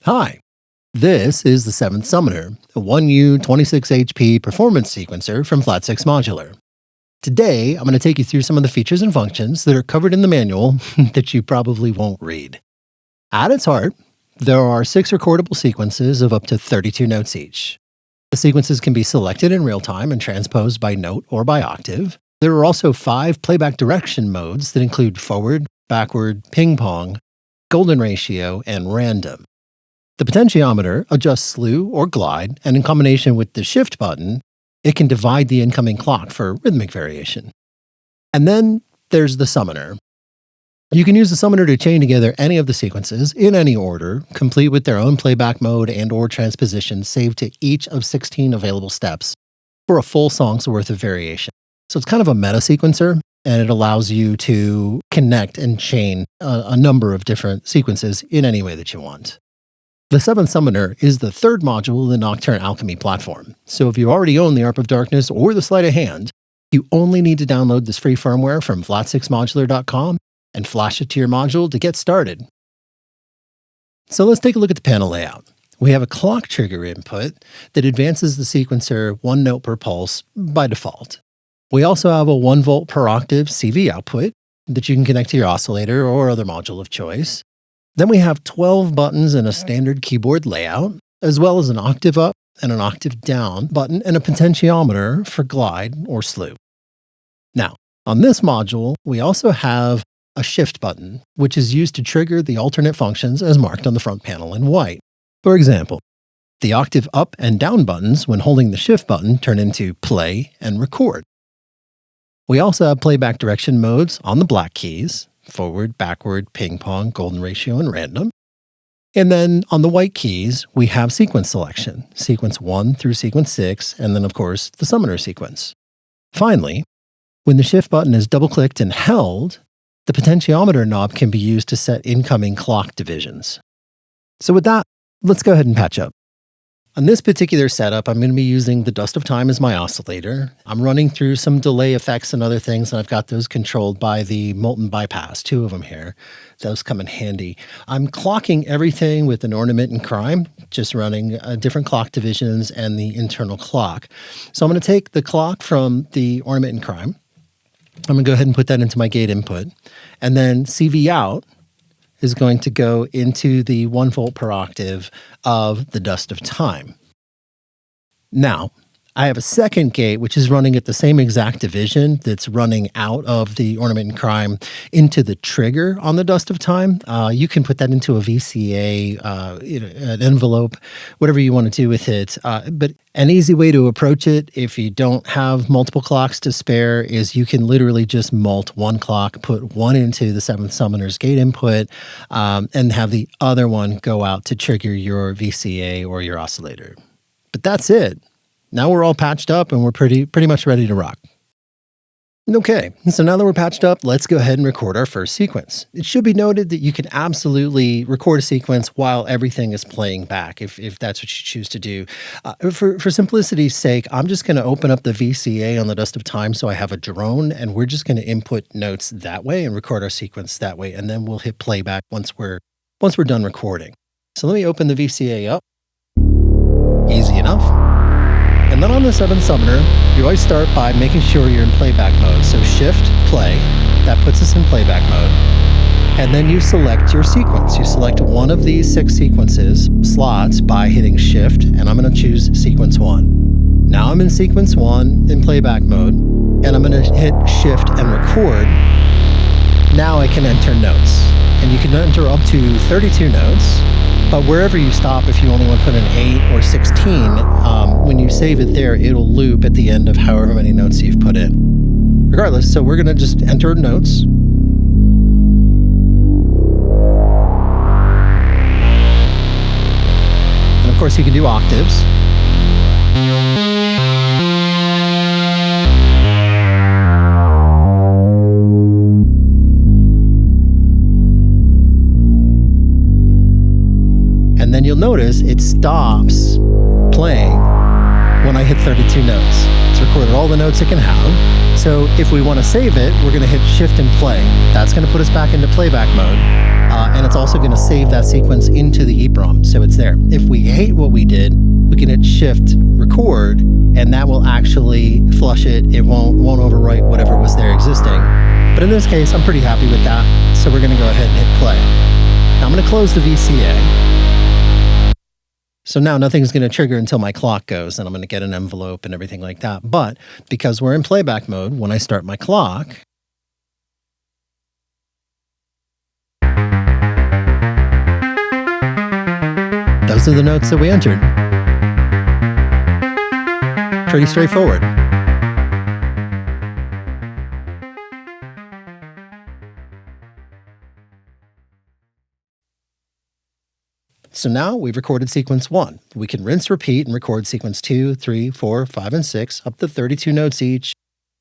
Hi, this is the 7th Summoner, a 1U 26 HP performance sequencer from Flat 6 Modular. Today, I'm going to take you through some of the features and functions that are covered in the manual that you probably won't read. At its heart, there are 6 recordable sequences of up to 32 notes each. The sequences can be selected in real time and transposed by note or by octave. There are also 5 playback direction modes that include forward, backward, ping pong, golden ratio, and random. The potentiometer adjusts slew or glide, and in combination with the shift button, it can divide the incoming clock for rhythmic variation. And then there's the summoner. You can use the summoner to chain together any of the sequences in any order, complete with their own playback mode and/or transposition saved to each of 16 available steps for a full song's worth of variation. So it's kind of a meta sequencer, and it allows you to connect and chain a number of different sequences in any way that you want. The 7th Summoner is the 3rd module in the Nocturne Alchemy platform, so if you already own the Harp of Darkness or the Sleight of Hand, you only need to download this free firmware from flat6modular.com and flash it to your module to get started. So let's take a look at the panel layout. We have a clock trigger input that advances the sequencer 1 note per pulse by default. We also have a 1 volt per octave CV output that you can connect to your oscillator or other module of choice. Then we have 12 buttons in a standard keyboard layout, as well as an octave up and an octave down button and a potentiometer for glide or slew. Now, on this module, we also have a shift button, which is used to trigger the alternate functions as marked on the front panel in white. For example, the octave up and down buttons, when holding the shift button, turn into play and record. We also have playback direction modes on the black keys: forward, backward, ping pong, golden ratio, and random. And then on the white keys, we have sequence selection, sequence 1 through sequence 6, and then of course the summoner sequence. Finally, when the shift button is double-clicked and held, the potentiometer knob can be used to set incoming clock divisions. So with that, let's go ahead and patch up. On this particular setup, I'm going to be using the Dust of Time as my oscillator. I'm running through some delay effects and other things, and I've got those controlled by the Molten Bypass, 2 of them here. Those come in handy. I'm clocking everything with an ornament and crime, just running different clock divisions and the internal clock. So I'm going to take the clock from the ornament and crime. I'm going to go ahead and put that into my gate input. And then CV out is going to go into the 1 volt per octave of the Dust of Time. Now, I have a second gate which is running at the same exact division that's running out of the ornament and crime into the trigger on the Dust of Time. You can put that into a VCA, an envelope, whatever you want to do with it. But an easy way to approach it, if you don't have multiple clocks to spare, is you can literally just mult 1 clock, put 1 into the 7th Summoner's gate input, and have the other one go out to trigger your VCA or your oscillator. But that's it. Now we're all patched up and we're pretty much ready to rock. Okay, so now that we're patched up, let's go ahead and record our first sequence. It should be noted that you can absolutely record a sequence while everything is playing back, if that's what you choose to do. For simplicity's sake, I'm just going to open up the VCA on the Dust of Time so I have a drone, and we're just going to input notes that way and record our sequence that way, and then we'll hit playback once we're done recording. So let me open the VCA up. Easy enough. And then on the 7th Summoner, you always start by making sure you're in playback mode. So shift, play, that puts us in playback mode. And then you select your sequence. You select one of these 6 sequences, slots, by hitting shift, and I'm going to choose sequence 1. Now I'm in sequence 1 in playback mode, and I'm going to hit shift and record. Now I can enter notes. And you can enter up to 32 notes. But wherever you stop, if you only want to put an 8 or 16, when you save it there, it'll loop at the end of however many notes you've put in. Regardless, so we're going to just enter notes. And of course, you can do octaves. And then you'll notice it stops playing when I hit 32 notes. It's recorded all the notes it can have. So if we want to save it, we're going to hit Shift and Play. That's going to put us back into playback mode. And it's also going to save that sequence into the EEPROM, so it's there. If we hate what we did, we can hit Shift, Record, and that will actually flush it. It won't overwrite whatever was there existing. But in this case, I'm pretty happy with that, so we're going to go ahead and hit Play. Now I'm going to close the VCA. So now nothing's going to trigger until my clock goes, and I'm going to get an envelope and everything like that. But because we're in playback mode, when I start my clock, those are the notes that we entered. Pretty straightforward. So now we've recorded sequence 1. We can rinse, repeat, and record sequence 2, 3, 4, 5, and 6, up to 32 notes each,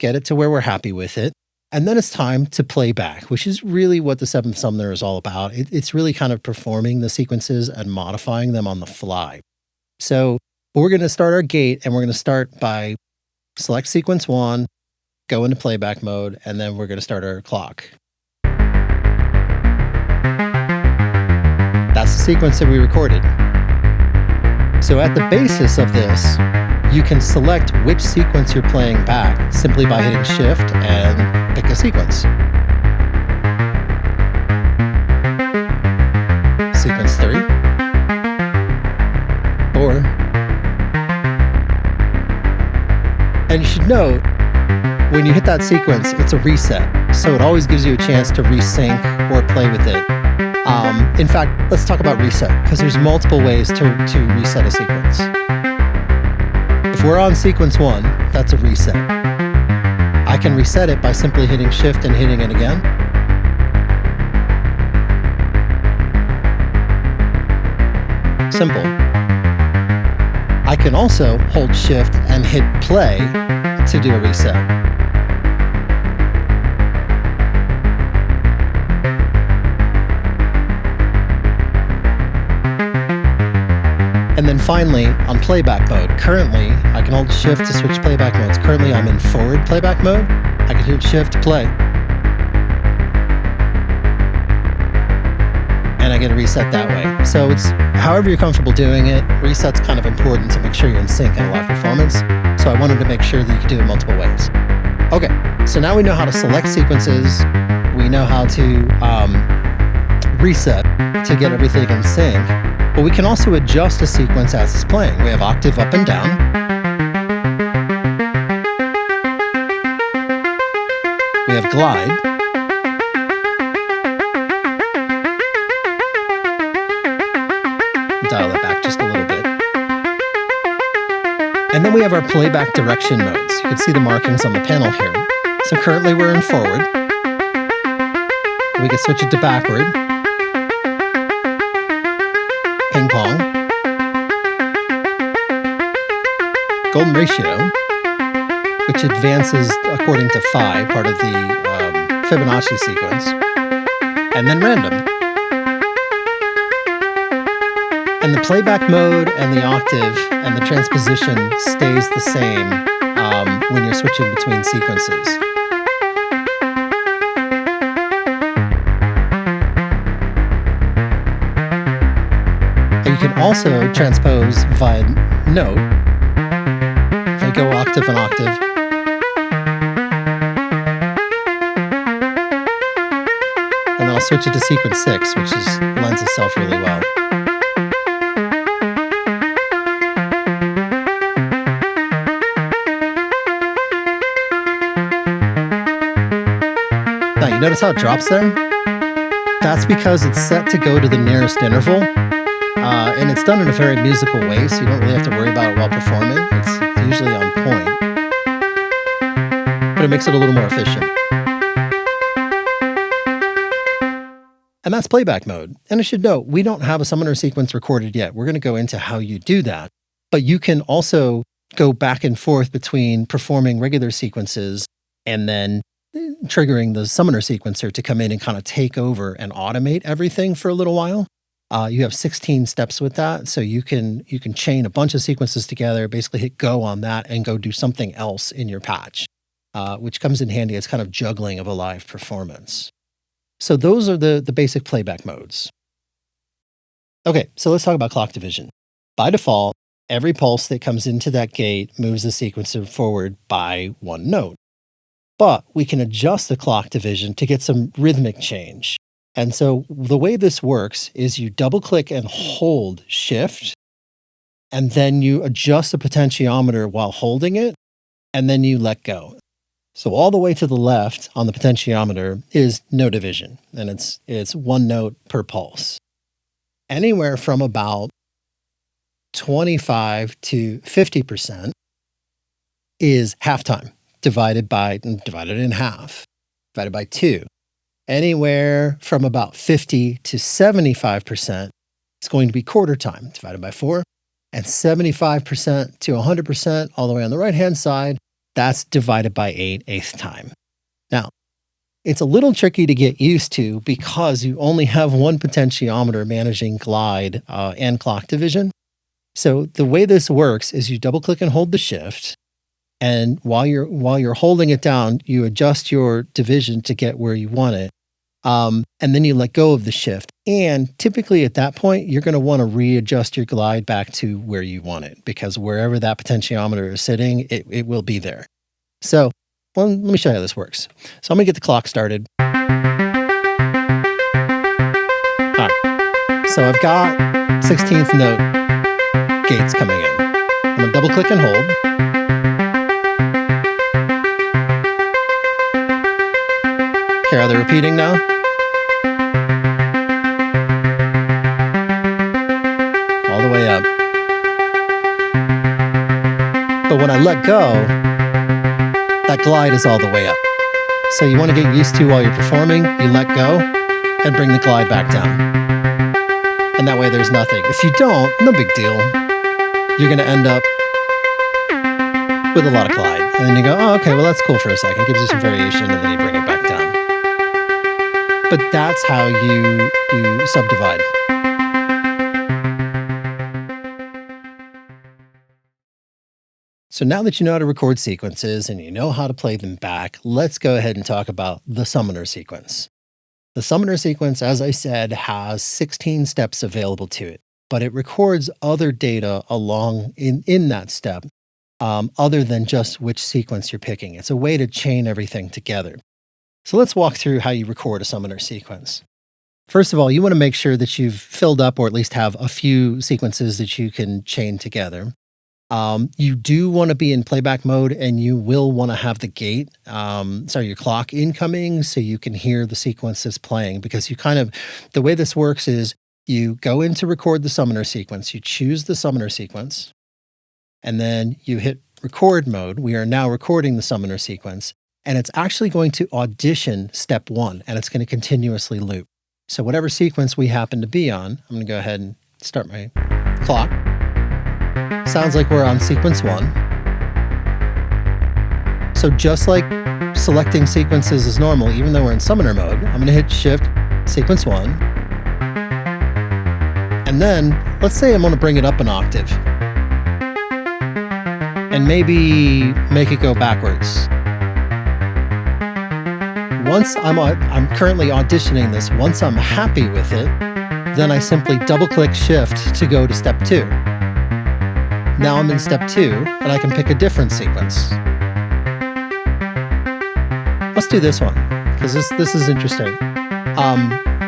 get it to where we're happy with it. And then it's time to play back, which is really what the 7th summoner is all about. It's really kind of performing the sequences and modifying them on the fly. So we're going to start our gate, and we're going to start by select sequence 1, go into playback mode, and then we're going to start our clock. That's the sequence that we recorded. So at the basis of this, you can select which sequence you're playing back simply by hitting Shift and pick a sequence. Sequence 3, 4. And you should note, when you hit that sequence, it's a reset. So it always gives you a chance to resync or play with it. In fact, let's talk about reset, because there's multiple ways to reset a sequence. If we're on sequence 1, that's a reset. I can reset it by simply hitting Shift and hitting it again. Simple. I can also hold Shift and hit Play to do a reset. And then finally, on playback mode, currently, I can hold Shift to switch playback modes. Currently, I'm in forward playback mode. I can hit Shift to play. And I get a reset that way. So it's however you're comfortable doing it. Reset's kind of important to make sure you're in sync in a live performance. So I wanted to make sure that you could do it multiple ways. Okay, so now we know how to select sequences. We know how to reset to get everything in sync. But we can also adjust a sequence as it's playing. We have octave up and down. We have glide. Dial that back just a little bit. And then we have our playback direction modes. You can see the markings on the panel here. So currently we're in forward. We can switch it to backward. Ping pong. Golden ratio, which advances according to phi, part of the Fibonacci sequence. And then random. And the playback mode and the octave and the transposition stays the same when you're switching between sequences. And you can also transpose via note. If I go octave and octave. And then I'll switch it to sequence 6, which lends itself really well. Now, you notice how it drops there? That's because it's set to go to the nearest interval, and it's done in a very musical way, so you don't really have to worry about it while performing. It's usually on point, but it makes it a little more efficient. And that's playback mode. And I should note, we don't have a summoner sequence recorded yet. We're going to go into how you do that, but you can also go back and forth between performing regular sequences and then triggering the summoner sequencer to come in and kind of take over and automate everything for a little while. You have 16 steps with that, so you can chain a bunch of sequences together, basically hit go on that, and go do something else in your patch, which comes in handy as kind of juggling of a live performance. So those are the basic playback modes. Okay, so let's talk about clock division. By default, every pulse that comes into that gate moves the sequencer forward by 1 note. But we can adjust the clock division to get some rhythmic change. And so the way this works is you double click and hold shift, and then you adjust the potentiometer while holding it, and then you let go. So all the way to the left on the potentiometer is note division, and it's 1 note per pulse. Anywhere from about 25 to 50% is halftime, divided in half, divided by 2. Anywhere from about 50 to 75% is going to be quarter time, divided by 4. And 75% to 100%, all the way on the right-hand side, that's divided by 8, eighth time. Now, it's a little tricky to get used to because you only have one potentiometer managing glide and clock division. So the way this works is you double-click and hold the shift, and while you're holding it down, you adjust your division to get where you want it. And then you let go of the shift. And typically at that point, you're going to want to readjust your glide back to where you want it, because wherever that potentiometer is sitting, it will be there. So let me show you how this works. So I'm going to get the clock started. All right. So I've got 16th note gates coming in. I'm going to double click and hold. Okay, are they repeating now? All the way up. But when I let go, that glide is all the way up. So you want to get used to while you're performing, you let go and bring the glide back down. And that way there's nothing. If you don't, no big deal. You're going to end up with a lot of glide. And then you go, oh, okay, well, that's cool for a second. Gives you some variation, and then you bring it back down. But that's how you subdivide. So now that you know how to record sequences and you know how to play them back, let's go ahead and talk about the summoner sequence. The summoner sequence, as I said, has 16 steps available to it, but it records other data along in that step, other than just which sequence you're picking. It's a way to chain everything together. So let's walk through how you record a summoner sequence. First of all, you want to make sure that you've filled up or at least have a few sequences that you can chain together. You do want to be in playback mode, and you will want to have the gate, your clock incoming so you can hear the sequence that's playing, because the way this works is you go in to record the summoner sequence, you choose the summoner sequence, and then you hit record mode. We are now recording the summoner sequence, and it's actually going to audition step 1, and it's going to continuously loop. So whatever sequence we happen to be on, I'm going to go ahead and start my clock. Sounds like we're on sequence 1. So just like selecting sequences as normal, even though we're in summoner mode, I'm going to hit shift, sequence 1. And then let's say I'm going to bring it up an octave and maybe make it go backwards. Once I'm currently auditioning this, once I'm happy with it, then I simply double click shift to go to step 2. Now I'm in step 2, and I can pick a different sequence. Let's do this one, because this is interesting.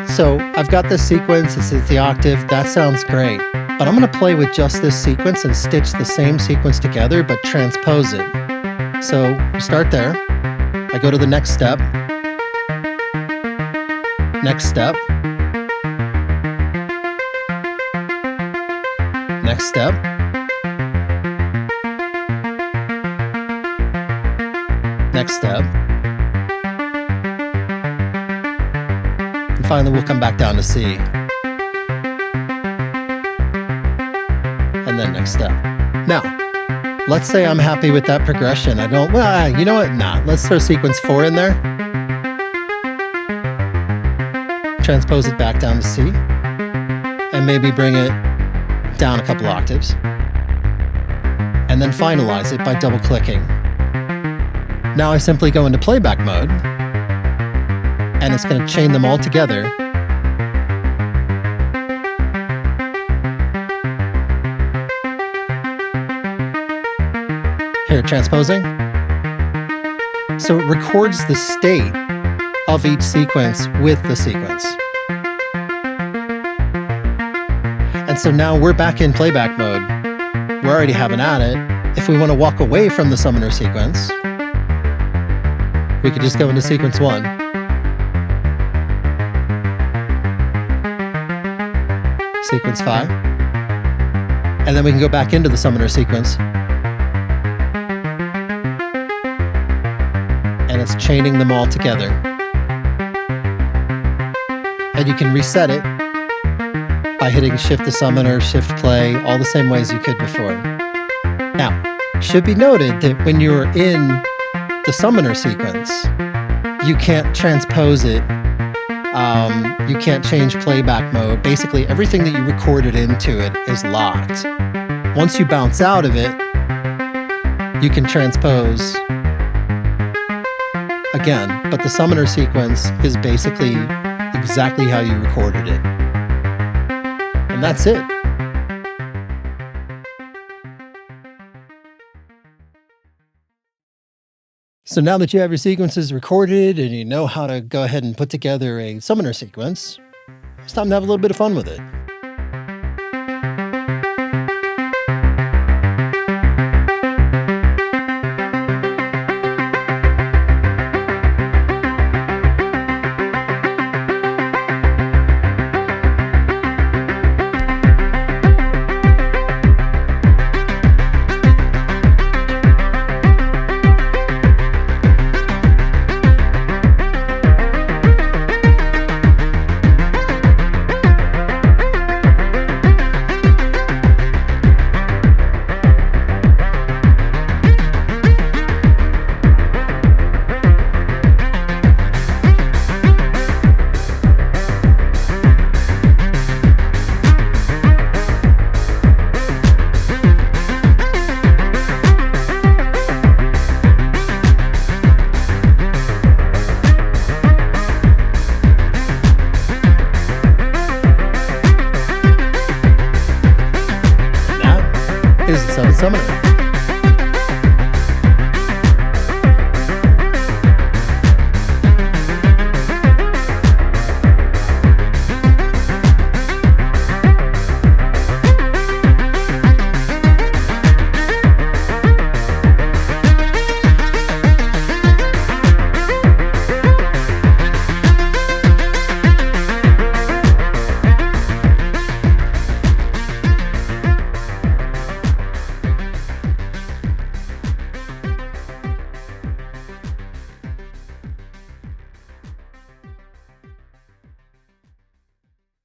So I've got this sequence, it's the octave, that sounds great. But I'm going to play with just this sequence and stitch the same sequence together, but transpose it. So we start there. I go to the next step. Next step. Next step. Next step. And finally, we'll come back down to C. And then next step. Now, let's say I'm happy with that progression. I don't, well, you know what? Nah, let's throw sequence 4 in there. Transpose it back down to C. and maybe bring it down a couple octaves. And then finalize it by double-clicking. Now I simply go into playback mode, and it's going to chain them all together. Here, transposing. So it records the state of each sequence with the sequence. And so now we're back in playback mode. We already have an at it. If we want to walk away from the summoner sequence, we could just go into sequence 1. Sequence 5. And then we can go back into the summoner sequence. And it's chaining them all together. And you can reset it by hitting shift to summoner, shift play, all the same ways you could before. Now, it should be noted that when you're in the summoner sequence, you can't transpose it. You can't change playback mode. Basically, everything that you recorded into it is locked. Once you bounce out of it, you can transpose again, but the summoner sequence is basically exactly how you recorded it. And that's it. So now that you have your sequences recorded and you know how to go ahead and put together a summoner sequence, it's time to have a little bit of fun with it. Here's the 7th Summoner.